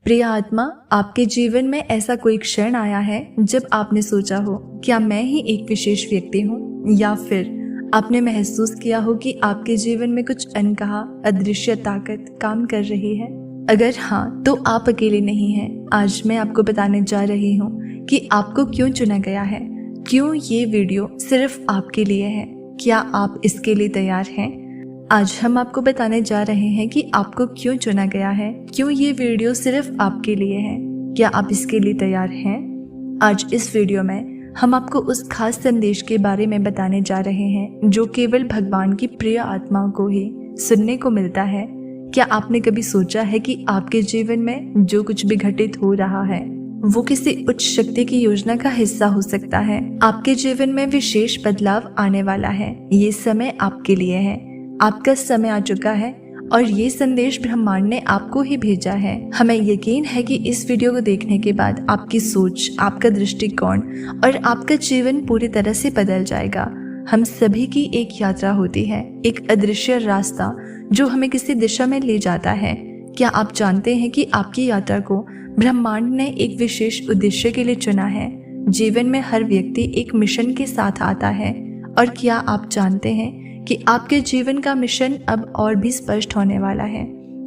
प्रिय आत्मा, आपके जीवन में ऐसा कोई क्षण आया है जब आपने सोचा हो क्या मैं ही एक विशेष व्यक्ति हूँ, या फिर आपने महसूस किया हो कि आपके जीवन में कुछ अनकहा अदृश्य ताकत काम कर रही है। अगर हाँ, तो आप अकेले नहीं हैं। आज मैं आपको बताने जा रही हूँ कि आपको क्यों चुना गया है, क्यों ये वीडियो सिर्फ आपके लिए है। क्या आप इसके लिए तैयार हैं? आज हम आपको बताने जा रहे हैं कि आपको क्यों चुना गया है, क्यों ये वीडियो सिर्फ आपके लिए है। क्या आप इसके लिए तैयार हैं? आज इस वीडियो में हम आपको उस खास संदेश के बारे में बताने जा रहे हैं जो केवल भगवान की प्रिय आत्माओं को ही सुनने को मिलता है। क्या आपने कभी सोचा है कि आपके जीवन में जो कुछ भी घटित हो रहा है वो किसी उच्च शक्ति की योजना का हिस्सा हो सकता है? आपके जीवन में विशेष बदलाव आने वाला है। ये समय आपके लिए है, आपका समय आ चुका है और ये संदेश ब्रह्मांड ने आपको ही भेजा है। हमें यकीन है कि इस वीडियो को देखने के बाद आपकी सोच, आपका दृष्टिकोण और आपका जीवन पूरी तरह से बदल जाएगा। हम सभी की एक यात्रा होती है, एक अदृश्य रास्ता जो हमें किसी दिशा में ले जाता है। क्या आप जानते हैं कि आपकी यात्रा को ब्रह्मांड ने एक विशेष उद्देश्य के लिए चुना है? जीवन में हर व्यक्ति एक मिशन के साथ आता है, और क्या आप जानते हैं कि आपके जीवन का मिशन अब और भी स्पष्ट होने वाला है।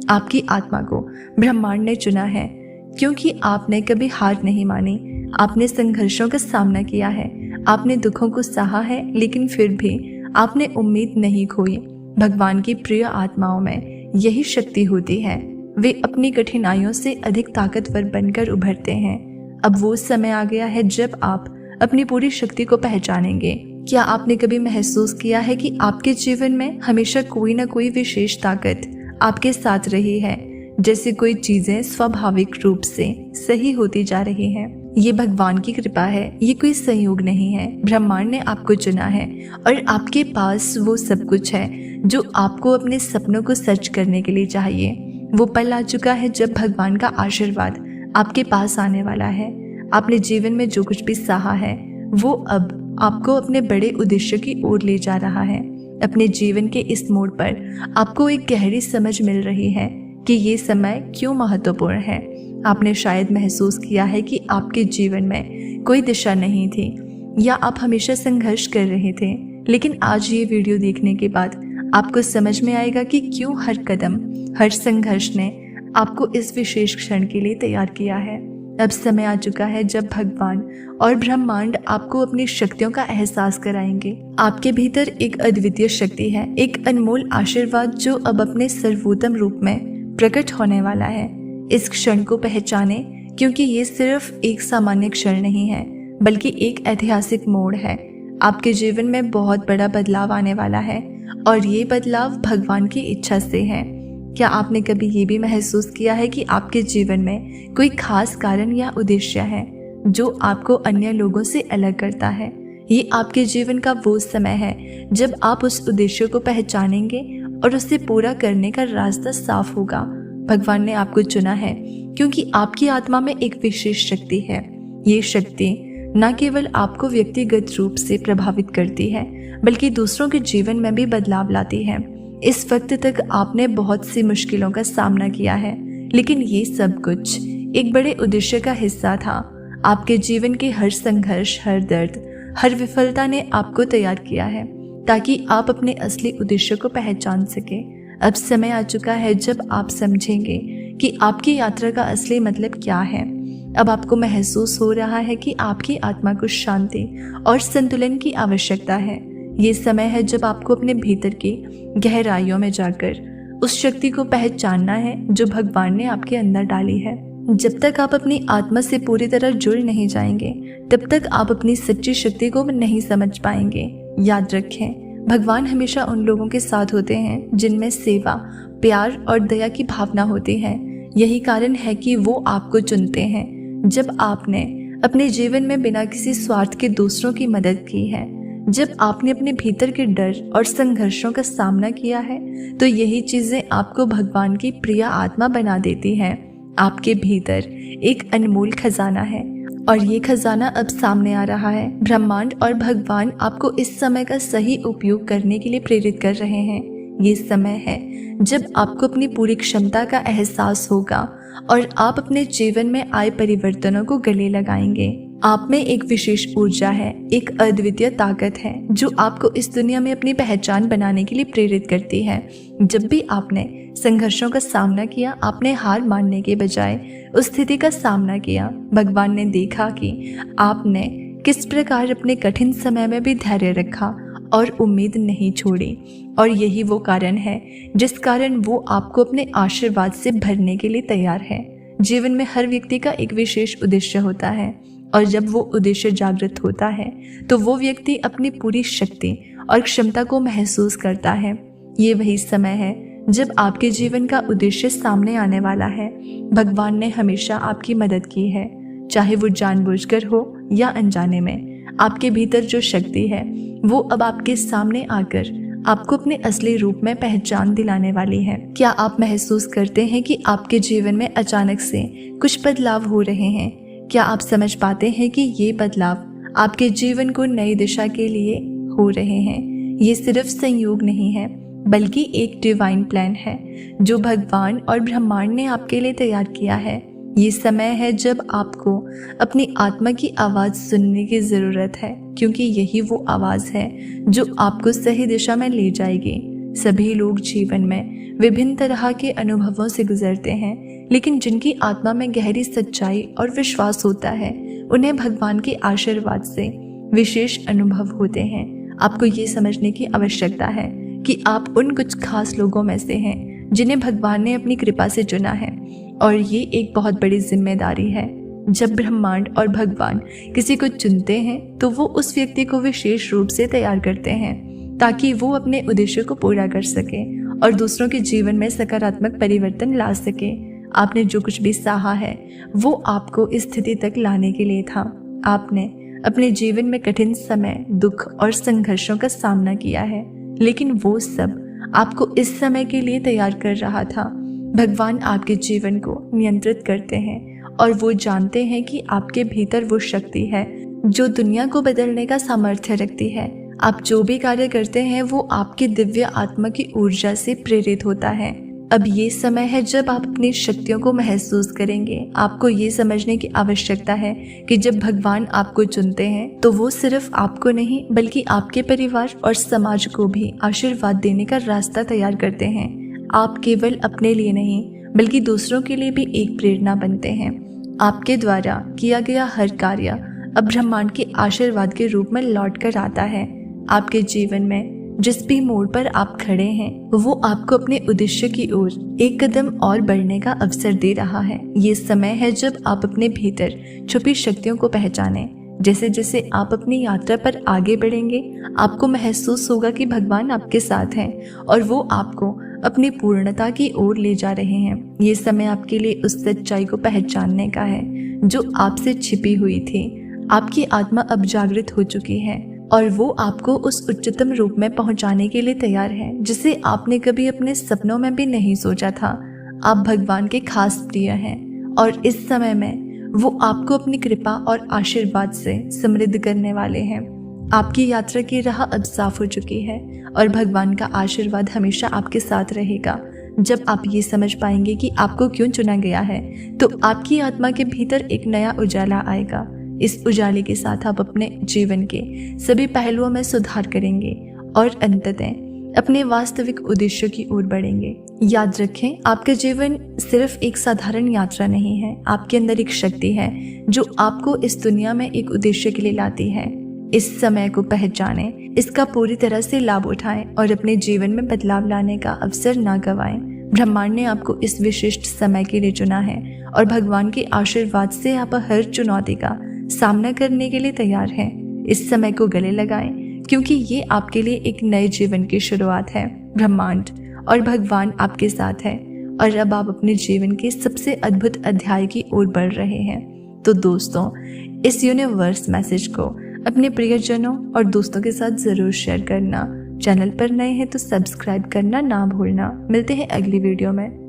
आपकी आत्मा को ब्रह्मांड ने चुना है क्योंकि आपने कभी हार नहीं मानी, आपने संघर्षों का सामना किया है, आपने दुखों को सहा है, लेकिन फिर भी आपने उम्मीद नहीं खोई। भगवान की प्रिय आत्माओं में यही शक्ति होती है, वे अपनी कठिनाइयों से अधिक ताकतवर बनकर उभरते हैं। अब वो समय आ गया है जब आप अपनी पूरी शक्ति को पहचानेंगे। क्या आपने कभी महसूस किया है कि आपके जीवन में हमेशा कोई ना कोई विशेष ताकत आपके साथ रही है, जैसे कोई चीजें स्वाभाविक रूप से सही होती जा रही हैं? ये भगवान की कृपा है, ये कोई संयोग नहीं है। ब्रह्मांड ने आपको चुना है और आपके पास वो सब कुछ है जो आपको अपने सपनों को सच करने के लिए चाहिए। वो पल आ चुका है जब भगवान का आशीर्वाद आपके पास आने वाला है। आपने जीवन में जो कुछ भी सहा है वो अब आपको अपने बड़े उद्देश्य की ओर ले जा रहा है। अपने जीवन के इस मोड़ पर आपको एक गहरी समझ मिल रही है कि ये समय क्यों महत्वपूर्ण है। आपने शायद महसूस किया है कि आपके जीवन में कोई दिशा नहीं थी, या आप हमेशा संघर्ष कर रहे थे, लेकिन आज ये वीडियो देखने के बाद आपको समझ में आएगा कि क्यों हर कदम, हर संघर्ष ने आपको इस विशेष क्षण के लिए तैयार किया है। अब समय आ चुका है जब भगवान और ब्रह्मांड आपको अपनी शक्तियों का एहसास कराएंगे। आपके भीतर एक अद्वितीय शक्ति है, एक अनमोल आशीर्वाद जो अब अपने सर्वोत्तम रूप में प्रकट होने वाला है। इस क्षण को पहचाने, क्योंकि ये सिर्फ एक सामान्य क्षण नहीं है, बल्कि एक ऐतिहासिक मोड़ है। आपके जीवन में बहुत बड़ा बदलाव आने वाला है और ये बदलाव भगवान की इच्छा से है। क्या आपने कभी ये भी महसूस किया है कि आपके जीवन में कोई खास कारण या उद्देश्य है जो आपको अन्य लोगों से अलग करता है? ये आपके जीवन का वो समय है जब आप उस उद्देश्य को पहचानेंगे और उसे पूरा करने का रास्ता साफ होगा। भगवान ने आपको चुना है क्योंकि आपकी आत्मा में एक विशेष शक्ति है। ये शक्ति न केवल आपको व्यक्तिगत रूप से प्रभावित करती है, बल्कि दूसरों के जीवन में भी बदलाव लाती है। इस वक्त तक आपने बहुत सी मुश्किलों का सामना किया है, लेकिन ये सब कुछ एक बड़े उद्देश्य का हिस्सा था। आपके जीवन के हर संघर्ष, हर दर्द, हर विफलता ने आपको तैयार किया है ताकि आप अपने असली उद्देश्य को पहचान सके। अब समय आ चुका है जब आप समझेंगे कि आपकी यात्रा का असली मतलब क्या है। अब आपको महसूस हो रहा है कि आपकी आत्मा को शांति और संतुलन की आवश्यकता है। ये समय है जब आपको अपने भीतर की गहराइयों में जाकर उस शक्ति को पहचानना है जो भगवान ने आपके अंदर डाली है। जब तक आप अपनी आत्मा से पूरी तरह जुड़ नहीं जाएंगे, तब तक आप अपनी सच्ची शक्ति को नहीं समझ पाएंगे। याद रखें, भगवान हमेशा उन लोगों के साथ होते हैं जिनमें सेवा, प्यार और दया की भावना होती है। यही कारण है कि वो आपको चुनते हैं। जब आपने अपने जीवन में बिना किसी स्वार्थ के दूसरों की मदद की है, जब आपने अपने भीतर के डर और संघर्षों का सामना किया है, तो यही चीजें आपको भगवान की प्रिय आत्मा बना देती हैं। आपके भीतर एक अनमोल खजाना है और ये खजाना अब सामने आ रहा है। ब्रह्मांड और भगवान आपको इस समय का सही उपयोग करने के लिए प्रेरित कर रहे हैं। ये समय है जब आपको अपनी पूरी क्षमता का एहसास होगा और आप अपने जीवन में आए परिवर्तनों को गले लगाएंगे। आप में एक विशेष ऊर्जा है, एक अद्वितीय ताकत है जो आपको इस दुनिया में अपनी पहचान बनाने के लिए प्रेरित करती है। जब भी आपने संघर्षों का सामना किया, आपने हार मानने के बजाय उस स्थिति का सामना किया। भगवान ने देखा कि आपने किस प्रकार अपने कठिन समय में भी धैर्य रखा और उम्मीद नहीं छोड़ी, और यही वो कारण है जिस कारण वो आपको अपने आशीर्वाद से भरने के लिए तैयार है। जीवन में हर व्यक्ति का एक विशेष उद्देश्य होता है, और जब वो उद्देश्य जागृत होता है तो वो व्यक्ति अपनी पूरी शक्ति और क्षमता को महसूस करता है। ये वही समय है जब आपके जीवन का उद्देश्य सामने आने वाला है। भगवान ने हमेशा आपकी मदद की है, चाहे वो जानबूझकर हो या अनजाने में। आपके भीतर जो शक्ति है वो अब आपके सामने आकर आपको अपने असली रूप में पहचान दिलाने वाली है। क्या आप महसूस करते हैं कि आपके जीवन में अचानक से कुछ बदलाव हो रहे हैं? क्या आप समझ पाते हैं कि ये बदलाव आपके जीवन को नई दिशा के लिए हो रहे हैं? ये सिर्फ संयोग नहीं है, बल्कि एक डिवाइन प्लान है जो भगवान और ब्रह्मांड ने आपके लिए तैयार किया है। ये समय है जब आपको अपनी आत्मा की आवाज़ सुनने की ज़रूरत है, क्योंकि यही वो आवाज़ है जो आपको सही दिशा में ले जाएगी। सभी लोग जीवन में विभिन्न तरह के अनुभवों से गुजरते हैं, लेकिन जिनकी आत्मा में गहरी सच्चाई और विश्वास होता है, उन्हें भगवान के आशीर्वाद से विशेष अनुभव होते हैं। आपको ये समझने की आवश्यकता है कि आप उन कुछ खास लोगों में से हैं जिन्हें भगवान ने अपनी कृपा से चुना है, और ये एक बहुत बड़ी जिम्मेदारी है। जब ब्रह्मांड और भगवान किसी को चुनते हैं तो वो उस व्यक्ति को विशेष रूप से तैयार करते हैं ताकि वो अपने उद्देश्य को पूरा कर सके और दूसरों के जीवन में सकारात्मक परिवर्तन ला सके। आपने जो कुछ भी सहा है वो आपको इस स्थिति तक लाने के लिए था। आपने अपने जीवन में कठिन समय, दुख और संघर्षों का सामना किया है, लेकिन वो सब आपको इस समय के लिए तैयार कर रहा था। भगवान आपके जीवन को नियंत्रित करते हैं और वो जानते हैं कि आपके भीतर वो शक्ति है जो दुनिया को बदलने का सामर्थ्य रखती है। आप जो भी कार्य करते हैं वो आपकी दिव्य आत्मा की ऊर्जा से प्रेरित होता है। अब ये समय है जब आप अपनी शक्तियों को महसूस करेंगे। आपको ये समझने की आवश्यकता है कि जब भगवान आपको चुनते हैं तो वो सिर्फ आपको नहीं बल्कि आपके परिवार और समाज को भी आशीर्वाद देने का रास्ता तैयार करते हैं। आप केवल अपने लिए नहीं बल्कि दूसरों के लिए भी एक प्रेरणा बनते हैं। आपके द्वारा किया गया हर कार्य अब ब्रह्मांड के आशीर्वाद के रूप में लौट कर आता है। आपके जीवन में जिस भी मोड़ पर आप खड़े हैं वो आपको अपने उद्देश्य की ओर एक कदम और बढ़ने का अवसर दे रहा है। ये समय है जब आप अपने भीतर छुपी शक्तियों को पहचानें। जैसे जैसे आप अपनी यात्रा पर आगे बढ़ेंगे आपको महसूस होगा कि भगवान आपके साथ हैं और वो आपको अपनी पूर्णता की ओर ले जा रहे हैं। ये समय आपके लिए उस सच्चाई को पहचानने का है जो आपसे छिपी हुई थी। आपकी आत्मा अब जागृत हो चुकी है और वो आपको उस उच्चतम रूप में पहुंचाने के लिए तैयार है जिसे आपने कभी अपने सपनों में भी नहीं सोचा था। आप भगवान के खास प्रिय हैं और इस समय में वो आपको अपनी कृपा और आशीर्वाद से समृद्ध करने वाले हैं। आपकी यात्रा की राह अब साफ हो चुकी है और भगवान का आशीर्वाद हमेशा आपके साथ रहेगा। जब आप ये समझ पाएंगे कि आपको क्यों चुना गया है तो आपकी आत्मा के भीतर एक नया उजाला आएगा। इस उजाले के साथ आप अपने जीवन के सभी पहलुओं में सुधार करेंगे और अंततः अपने वास्तविक उद्देश्य की ओर बढ़ेंगे। याद रखें, आपका जीवन सिर्फ एक साधारण यात्रा नहीं है। आपके अंदर एक शक्ति है जो आपको इस दुनिया में एक उद्देश्य के लिए लाती है। इस समय को पहचानें, इसका पूरी तरह से लाभ उठाएं और अपने जीवन में बदलाव लाने का अवसर ना गंवाएं। ब्रह्मांड ने आपको इस विशिष्ट समय के लिए चुना है और भगवान के आशीर्वाद से आप हर चुनौती का सामना करने के लिए तैयार हैं। इस समय को गले लगाएं क्योंकि ये आपके लिए एक नए जीवन की शुरुआत है। ब्रह्मांड और भगवान आपके साथ है और अब आप अपने जीवन के सबसे अद्भुत अध्याय की ओर बढ़ रहे हैं। तो दोस्तों, इस यूनिवर्स मैसेज को अपने प्रियजनों और दोस्तों के साथ ज़रूर शेयर करना। चैनल पर नए हैं तो सब्सक्राइब करना ना भूलना। मिलते हैं अगली वीडियो में।